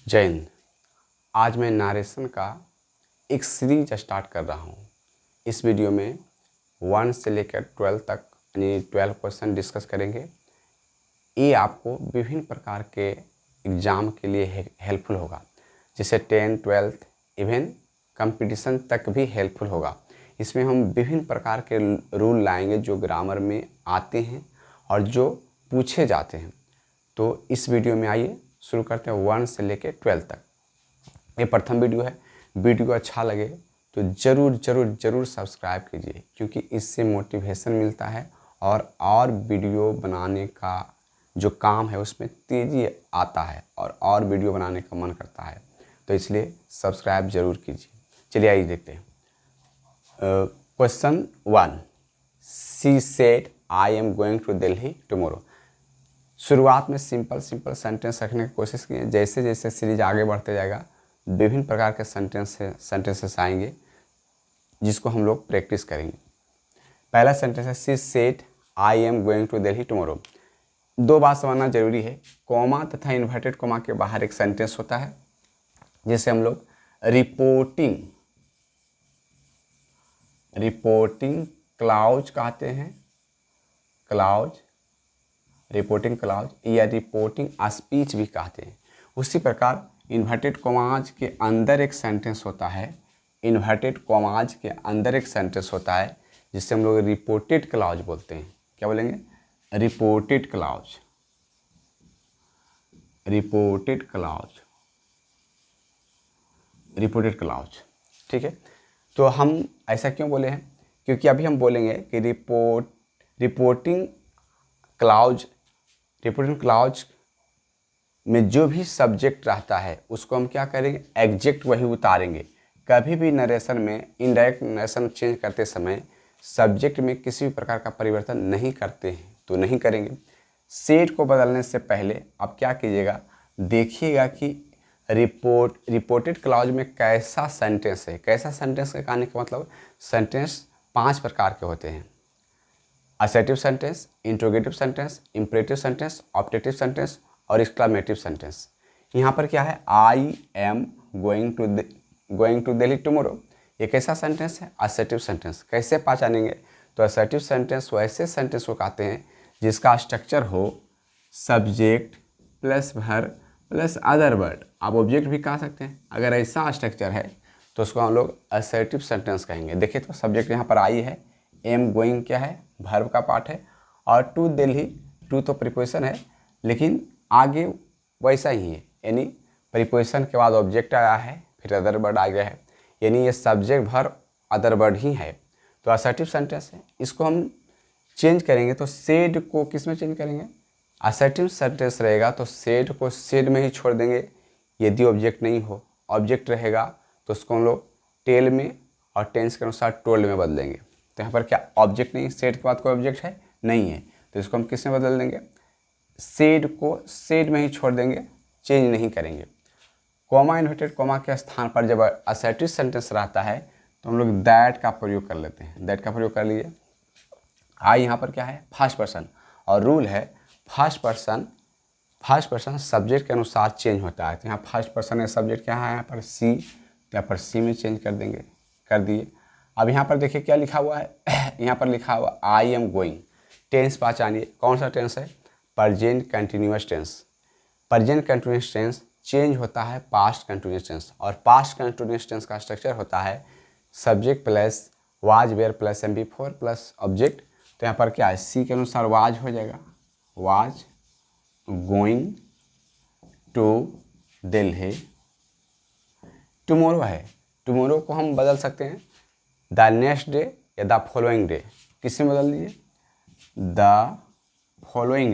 जय हिंद। आज मैं नारेशन का एक सीरीज स्टार्ट कर रहा हूँ। इस वीडियो में 1 से लेकर 12 तक यानी 12 क्वेश्चन डिस्कस करेंगे। ये आपको विभिन्न प्रकार के एग्ज़ाम के लिए हेल्पफुल होगा, जैसे 10, 12 इवन कंपटीशन तक भी हेल्पफुल होगा। इसमें हम विभिन्न प्रकार के रूल लाएंगे जो ग्रामर में आते हैं और जो पूछे जाते हैं। तो इस वीडियो में आइए शुरू करते हैं 1 से लेकर 12 तक। ये प्रथम वीडियो है। वीडियो अच्छा लगे तो ज़रूर सब्सक्राइब कीजिए, क्योंकि इससे मोटिवेशन मिलता है और वीडियो बनाने का जो काम है उसमें तेज़ी आता है और वीडियो बनाने का मन करता है। तो इसलिए सब्सक्राइब ज़रूर कीजिए। चलिए आइए देखते हैं। Question 1, she said I am going to Delhi tomorrow. शुरुआत में सिंपल सेंटेंस रखने की कोशिश की। जैसे जैसे सीरीज आगे बढ़ते जाएगा विभिन्न प्रकार के सेंटेंसेस आएंगे जिसको हम लोग प्रैक्टिस करेंगे। पहला सेंटेंस है she said I am going to Delhi tomorrow. दो बात समझना जरूरी है। कॉमा तथा इन्वर्टेड कॉमा के बाहर एक सेंटेंस होता है जिसे हम लोग रिपोर्टिंग क्लाउज कहते हैं। रिपोर्टिंग क्लाउज या रिपोर्टिंग स्पीच भी कहते हैं। उसी प्रकार इन्वर्टेड कॉमाज के अंदर एक सेंटेंस होता है। जिससे हम लोग रिपोर्टेड क्लाउज बोलते हैं। क्या बोलेंगे? Reported clause. ठीक है। तो हम ऐसा क्यों बोले हैं? क्योंकि अभी हम बोलेंगे कि रिपोर्टिंग क्लाउज में जो भी सब्जेक्ट रहता है उसको हम क्या करेंगे? एग्जेक्ट वही उतारेंगे। कभी भी नरेशन में इनडायरेक्ट नरेशन चेंज करते समय सब्जेक्ट में किसी भी प्रकार का परिवर्तन नहीं करते हैं, तो नहीं करेंगे। सेड को बदलने से पहले आप क्या कीजिएगा? देखिएगा कि रिपोर्टेड क्लाउज में कैसा सेंटेंस है। कैसा सेंटेंस का कहने का मतलब सेंटेंस 5 प्रकार के होते हैं। Assertive sentence, interrogative sentence, imperative sentence, objective sentence और एक्सक्लेमेटिव सेंटेंस। यहाँ पर क्या है? I am going to Delhi tomorrow. ये कैसा सेंटेंस है? Assertive sentence. कैसे पहचानेंगे? तो असर्टिव सेंटेंस वैसे सेंटेंस को कहते हैं जिसका स्ट्रक्चर हो subject plus verb plus other word. आप ऑब्जेक्ट भी कह सकते हैं। अगर ऐसा स्ट्रक्चर है तो उसको हम लोग असर्टिव सेंटेंस कहेंगे। देखिए तो सब्जेक्ट यहाँ पर आई है, एम गोइंग क्या है? वर्ब का पार्ट है, और टू दिल्ली, टू तो प्रीपोजिशन है लेकिन आगे वैसा ही है, यानी प्रीपोजिशन के बाद ऑब्जेक्ट आया है, फिर अदर वर्ड आ गया है, यानी ये सब्जेक्ट वर्ब अदर वर्ड ही है। तो असर्टिव सेंटेंस है। इसको हम चेंज करेंगे तो सेड को किस में चेंज करेंगे? असर्टिव सेंटेंस रहेगा तो सेड को सेड में ही छोड़ देंगे यदि ऑब्जेक्ट नहीं हो। ऑब्जेक्ट रहेगा तो उसको हम लोग टेल में और टेंस के अनुसार टोल्ड में बदलेंगे। तो यहाँ पर क्या ऑब्जेक्ट नहीं, सेड के बाद कोई ऑब्जेक्ट है नहीं है, तो इसको हम किस में बदल देंगे? सेड को सेड में ही छोड़ देंगे, चेंज नहीं करेंगे। कॉमा इन्वर्टेड कॉमा के स्थान पर जब असर्टिव सेंटेंस रहता है तो हम लोग दैट का प्रयोग कर लेते हैं। दैट का प्रयोग कर लीजिए। आई यहाँ पर क्या है? फर्स्ट पर्सन, और रूल है फर्स्ट पर्सन सब्जेक्ट के अनुसार चेंज होता है। तो यहाँ फर्स्ट पर्सन है, सब्जेक्ट क्या है? यहाँ पर सी, तो यहाँ पर सी में चेंज कर देंगे, कर दिए। अब यहाँ पर देखिए क्या लिखा हुआ है? यहाँ पर लिखा हुआ आई एम गोइंग। टेंस पहचानिए, कौन सा टेंस है? Present continuous tense. Present continuous tense change होता है पास्ट कंटिन्यूअस टेंस, और पास्ट कंटिन्यूअस टेंस का स्ट्रक्चर होता है subject plus was were plus MB4 plus object. तो यहाँ पर क्या है? सी के अनुसार वाज हो जाएगा, was going to Delhi tomorrow है। टुमारो को हम बदल सकते हैं द नेक्स्ट डे या द फॉलोइंग डे। किस में बदल दीजिए? द फॉलोइंग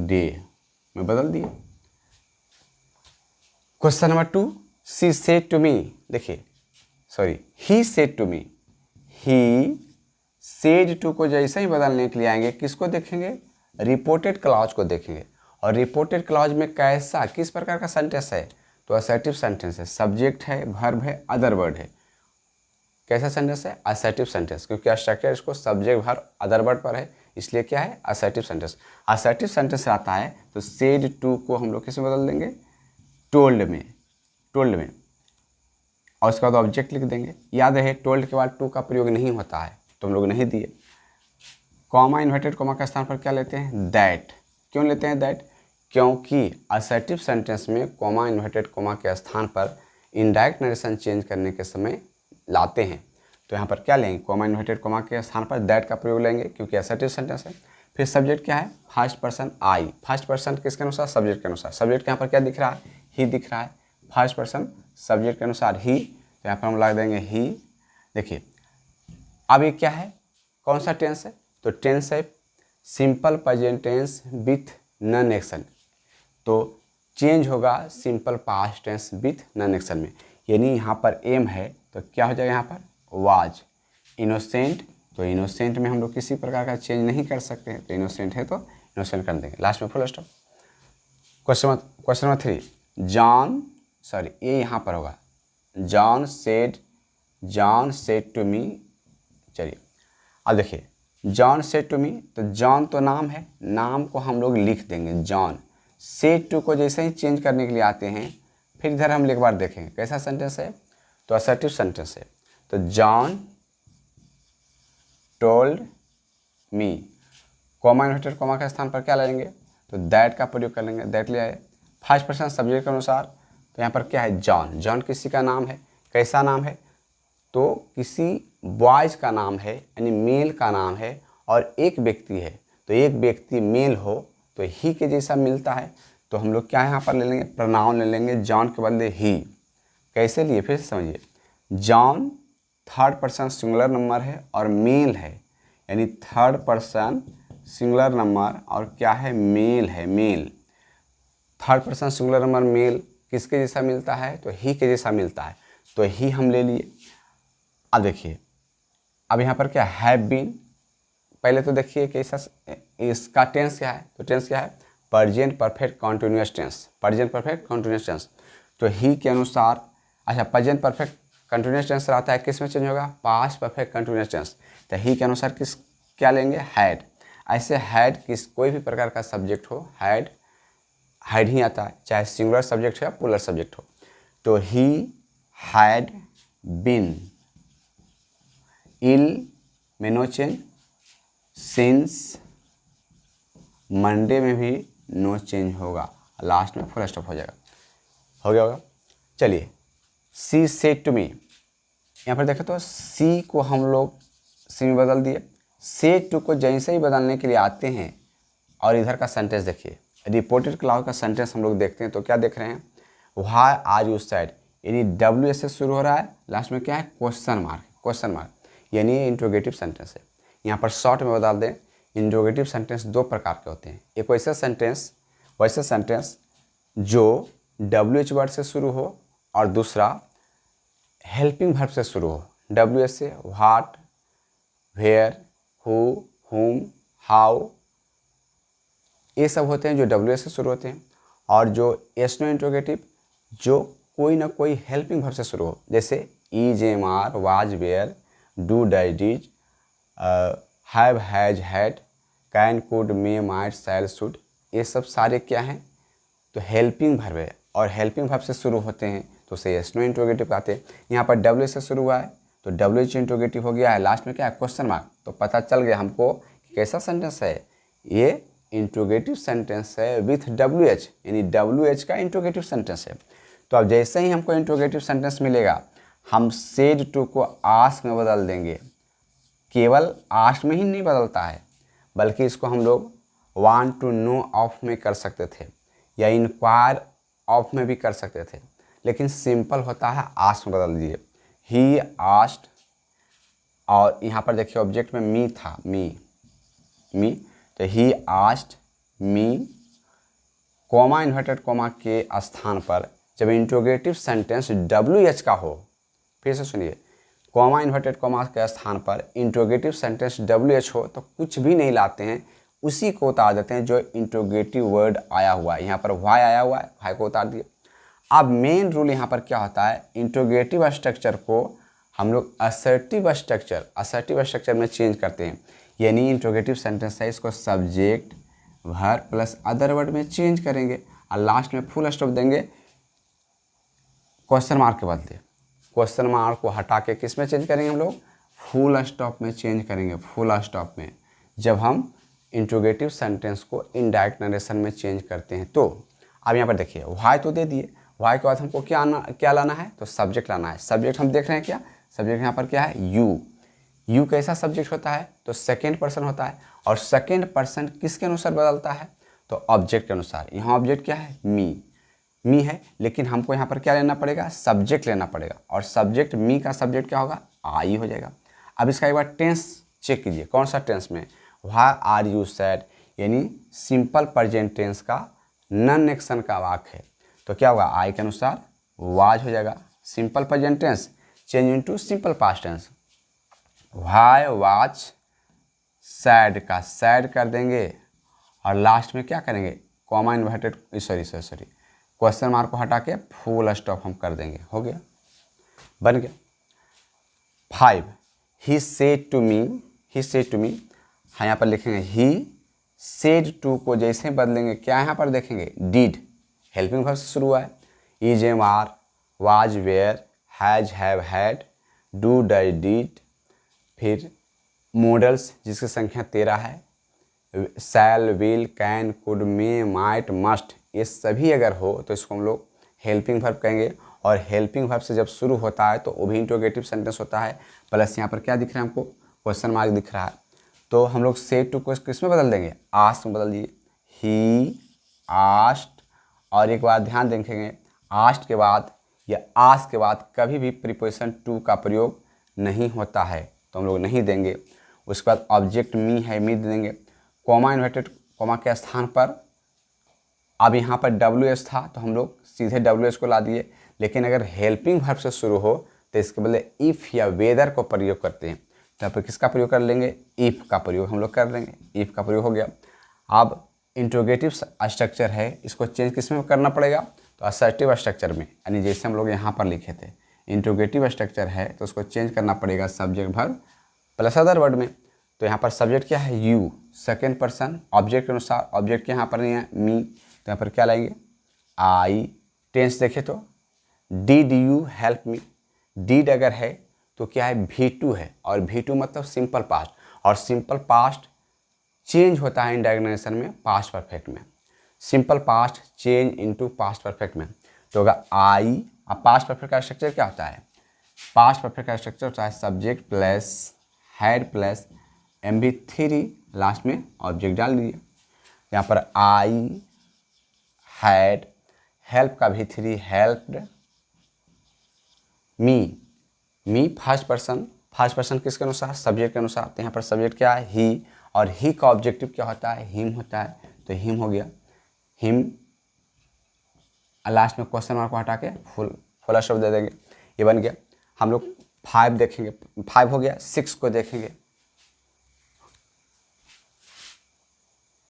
डे में बदल दिए। Question number 2, she said to me. देखिए he said to me. He said to को जैसे ही बदलने के लिए आएंगे किसको देखेंगे? रिपोर्टेड क्लाउज को देखेंगे। और रिपोर्टेड क्लाउज में कैसा, किस प्रकार का सेंटेंस है? तो असर्टिव सेंटेंस है। सब्जेक्ट है, वर्ब है, अदर वर्ड है। कैसा सेंटेंस है? असर्टिव सेंटेंस, क्योंकि स्ट्रक्चर इसको सब्जेक्ट वर्ब अदर वर्ड पर है, इसलिए क्या है असर्टिव सेंटेंस। असर्टिव सेंटेंस आता है तो सेड टू को हम लोग किस में बदल देंगे, टोल्ड में, टोल्ड में, और उसके बाद ऑब्जेक्ट लिख देंगे। याद रहे टोल्ड के बाद टू का प्रयोग नहीं होता है तो हम लोग नहीं दिए। कॉमा इन्वर्टेड कॉमा के स्थान पर क्या लेते हैं, दैट। क्यों लेते हैं दैट, क्योंकि असर्टिव सेंटेंस में कॉमा इन्वर्टेड कॉमा के स्थान पर इनडायरेक्ट नरेशन चेंज करने के समय लाते हैं। तो यहाँ पर क्या लेंगे, कॉमा इन्वर्टेड कॉमा के स्थान पर दैट का प्रयोग लेंगे क्योंकि असर्टिव सेंटेंस है। फिर सब्जेक्ट क्या है, first person I. First person किसके अनुसार, सब्जेक्ट के अनुसार। सब्जेक्ट यहाँ पर क्या दिख रहा है, ही दिख रहा है। फर्स्ट पर्सन सब्जेक्ट के अनुसार ही, तो यहाँ पर हम लगा देंगे ही। देखिए अब ये क्या है, कौन सा टेंस है, तो टेंस है simple present tense with non action. तो चेंज होगा simple past tense with non action में, यानी यहाँ पर एम है तो क्या हो जाएगा यहाँ पर वाज। इनोसेंट, तो इनोसेंट में हम लोग किसी प्रकार का चेंज नहीं कर सकते हैं, तो इनोसेंट है तो इनोसेंट कर देंगे, लास्ट में full stop. Question number 3, John, sorry ये यहाँ पर होगा, जॉन सेड टू मी। चलिए अब देखिए जॉन सेड टू मी, तो जॉन तो नाम है, नाम को हम लोग लिख देंगे जॉन। सेड टू को जैसे ही चेंज करने के लिए आते हैं, फिर इधर हम एक बार देखेंगे कैसा सेंटेंस है, तो असर्टिव सेंटेंस है। तो John told me, comma inverted comma के स्थान पर क्या लेंगे, तो दैट का प्रयोग कर लेंगे, दैट ले आए। फर्स्ट पर्सन सब्जेक्ट के अनुसार, तो यहाँ पर क्या है जॉन। जॉन किसी का नाम है, कैसा नाम है, तो किसी बॉयज़ का नाम है, यानी मेल का नाम है, और एक व्यक्ति है, तो एक व्यक्ति मेल हो तो ही के जैसा मिलता है, तो हम लोग क्या यहाँ पर ले लेंगे, प्रोनाउन ले लेंगे, जॉन के बदले ही। कैसे लिए फिर से समझिए, John third person singular number है और मेल है, यानी थर्ड पर्सन सिंगुलर नंबर और क्या है, मेल है, male. Third person singular number male किसके जैसा मिलता है, तो ही के जैसा मिलता है, तो ही हम ले लिए। अब देखिए अब यहाँ पर क्या हैव बीन, पहले तो देखिए कैसा इसका टेंस क्या है, तो टेंस क्या है present perfect continuous tense, present perfect continuous tense. तो ही के अनुसार, अच्छा प्रेजेंट परफेक्ट कंटिन्यूअस टेंस रहता है, किस में चेंज होगा, पास्ट परफेक्ट कंटिन्यूअस टेंस। तो ही के अनुसार किस क्या लेंगे, हैड। ऐसे हैड किस कोई भी प्रकार का सब्जेक्ट हो, हैड ही आता है, चाहे सिंगुलर सब्जेक्ट हो या प्लूरल सब्जेक्ट हो। तो ही हैड बीन इल में नो चेंज, सिंस मंडे में भी नो चेंज होगा, लास्ट में फुल स्टॉप हो जाएगा, हो गया होगा। चलिए सी सेड टू मी, यहाँ पर देखें तो सी को हम लोग सी में बदल दिए। सेड टू को जैसे ही बदलने के लिए आते हैं, और इधर का सेंटेंस देखिए, रिपोर्टेड क्लाउड का सेंटेंस हम लोग देखते हैं तो क्या देख रहे हैं, व्हाई आर यू सैड, यानी डब्ल्यू एस से शुरू हो रहा है, लास्ट में क्या है क्वेश्चन मार्क, क्वेश्चन मार्क, यानी ये इंट्रोगेटिव सेंटेंस है। यहाँ पर शॉर्ट में बता दें, इंट्रोगेटिव सेंटेंस दो प्रकार के होते हैं, एक वैसा सेंटेंस जो डब्ल्यू एच वर्ड से शुरू हो, और दूसरा हेल्पिंग वर्ब से शुरू हो, डब्ल्यू एस से व्हाट, वेयर, हु, हुम, हाउ, ये सब होते हैं जो डब्ल्यू एस से शुरू होते हैं। और जो एस नो इंट्रोगेटिव जो कोई ना कोई हेल्पिंग वर्ब से शुरू हो, जैसे is, am are, was, were, do, did, have, has, had, can, could, may, might, shall, should, ये सब सारे क्या हैं, तो हेल्पिंग वर्ब है, और हेल्पिंग वर्ब से शुरू होते हैं तो उसे एस नो इंट्रोगेटिव कहते हैं। यहाँ पर डब्ल्यू से शुरू हुआ है तो डब्ल्यू एच इंट्रोगेटिव हो गया है, लास्ट में क्या है क्वेश्चन मार्क। तो पता चल गया हमको कि कैसा सेंटेंस है, ये इंट्रोगेटिव सेंटेंस है विथ डब्ल्यू एच, यानी डब्ल्यू एच का इंट्रोगेटिव सेंटेंस है। तो अब जैसे ही हमको इंट्रोगेटिव सेंटेंस मिलेगा, हम सेड टू को आस्क में बदल देंगे। केवल आस्क में ही नहीं बदलता है, बल्कि इसको हम लोग वांट टू नो ऑफ में कर सकते थे, या इंक्वायर ऑफ में भी कर सकते थे, लेकिन सिंपल होता है आस्क में बदल दीजिए। ही आस्क्ड, और यहाँ पर देखिए ऑब्जेक्ट में मी था, मी, तो he asked me, comma inverted comma के स्थान पर जब इंट्रोगेटिव सेंटेंस डब्ल्यू एच का हो, फिर से सुनिए, कॉमा इन्वर्टेड कॉमा के स्थान पर इंट्रोगेटिव सेंटेंस डब्ल्यू एच हो तो कुछ भी नहीं लाते हैं, उसी को उतार देते हैं जो इंट्रोगेटिव वर्ड आया हुआ है। यहाँ पर वाई आया हुआ है, वाई को उतार दिए। अब मेन रूल यहाँ पर क्या होता है, इंट्रोगेटिव स्ट्रक्चर को हम लोग असर्टिव स्ट्रक्चर में चेंज करते हैं, यानी इंट्रोगेटिव सेंटेंस है, इसको subject verb plus other word में चेंज करेंगे और लास्ट में फुल स्टॉप देंगे क्वेश्चन मार्क के बदले। क्वेश्चन मार्क को हटा के किस में चेंज करेंगे हम लोग, फुल स्टॉप में चेंज करेंगे, फुल स्टॉप में, जब हम इंट्रोगेटिव सेंटेंस को इनडायरेक्ट नरेशन में चेंज करते हैं। तो अब यहाँ पर देखिए वाई तो दे दिए, वाई के बाद हमको क्या लाना है, तो सब्जेक्ट लाना है। सब्जेक्ट हम देख रहे हैं क्या, सब्जेक्ट यहाँ पर क्या है, यू। यू कैसा सब्जेक्ट होता है, तो सेकेंड पर्सन होता है, और सेकेंड पर्सन किसके अनुसार बदलता है, तो ऑब्जेक्ट के अनुसार। यहाँ ऑब्जेक्ट क्या है, मी है, लेकिन हमको यहाँ पर क्या लेना पड़ेगा, सब्जेक्ट लेना पड़ेगा, और सब्जेक्ट मी का सब्जेक्ट क्या होगा, आई हो जाएगा। अब इसका एक बार टेंस चेक कीजिए, कौन सा टेंस में, व्हाई आर यू सैड, यानी सिंपल प्रेजेंट टेंस का नॉन एक्शन का वाक्य है, तो क्या होगा, आई के अनुसार वाज हो जाएगा। Simple present tense change into simple past tense, why was said का सैड कर देंगे, और लास्ट में क्या करेंगे, comma inverted sorry question mark को हटा के फुल स्टॉप हम कर देंगे, हो गया, बन गया। 5 ही सेड टू मी, हाँ यहाँ पर लिखेंगे ही सेड टू को जैसे बदलेंगे क्या यहाँ पर देखेंगे, डिड, हेल्पिंग वर्ब से शुरू हुआ है, is am are, was were, has have had, do does did, फिर मॉडल्स जिसकी संख्या 13 है, shall will can could may might must, ये सभी अगर हो तो इसको हम लोग हेल्पिंग वर्ब कहेंगे। और हेल्पिंग वर्ब से जब शुरू होता है तो वो भी इंट्रोगेटिव सेंटेंस होता है, प्लस यहाँ पर क्या दिख रहा है हमको, क्वेश्चन मार्क दिख रहा है, तो हम लोग सेड टू को किस में बदल देंगे, आस्क में बदल दिए, ही आस्क्ड। और एक बात ध्यान देखेंगे, आस्क्ड के बाद या आस्क के बाद कभी भी प्रीपोजिशन टू का प्रयोग नहीं होता है, तो हम लोग नहीं देंगे। उसके बाद ऑब्जेक्ट मी है, मी दे देंगे, कॉमा इन्वर्टेड कॉमा के स्थान पर अब यहाँ पर WS था तो हम लोग सीधे WS को ला दिए, लेकिन अगर हेल्पिंग वर्ब से शुरू हो तो इसके बदले इफ़ या वेदर को प्रयोग करते हैं, तो यहाँ पर किसका प्रयोग कर लेंगे, इफ़ का प्रयोग हम लोग कर लेंगे, इफ़ का प्रयोग हो गया। अब इंट्रोगेटिव स्ट्रक्चर है, इसको चेंज किस में करना पड़ेगा, तो असर्टिव स्ट्रक्चर में, यानी जैसे हम लोग यहाँ पर लिखे थे इंट्रोगेटिव स्ट्रक्चर है तो उसको चेंज करना पड़ेगा subject verb plus other word में। तो यहाँ पर सब्जेक्ट क्या है, यू, सेकेंड पर्सन, ऑब्जेक्ट के अनुसार, ऑब्जेक्ट के यहाँ पर नहीं है मी, तो यहाँ पर क्या लाएंगे, आई। टेंस देखे तो did you help me, did अगर है तो क्या है, V2 है, और V2 मतलब सिंपल पास्ट, और सिंपल पास्ट चेंज होता है इनडायरेक्ट नरेशन में पास्ट परफेक्ट में, simple past change into past perfect में, तो होगा आई। अब पास्ट परफेक्ट का स्ट्रक्चर क्या होता है, पास्ट परफेक्ट का स्ट्रक्चर होता है subject plus had plus MV3, last में ऑब्जेक्ट डाल दीजिए। यहाँ पर आई हैड, हेल्प का V3 हेल्प्ड, मी फर्स्ट पर्सन किसके अनुसार, सब्जेक्ट के अनुसार, तो यहाँ पर सब्जेक्ट क्या है, ही, और ही का ऑब्जेक्टिव क्या होता है, हिम होता है, तो हिम हो गया, हिम। लास्ट में क्वेश्चन मार्क को हटा के फुल स्टॉप दे देंगे, ये बन गया। हम लोग 5 देखेंगे, 5 हो गया, 6 को देखेंगे।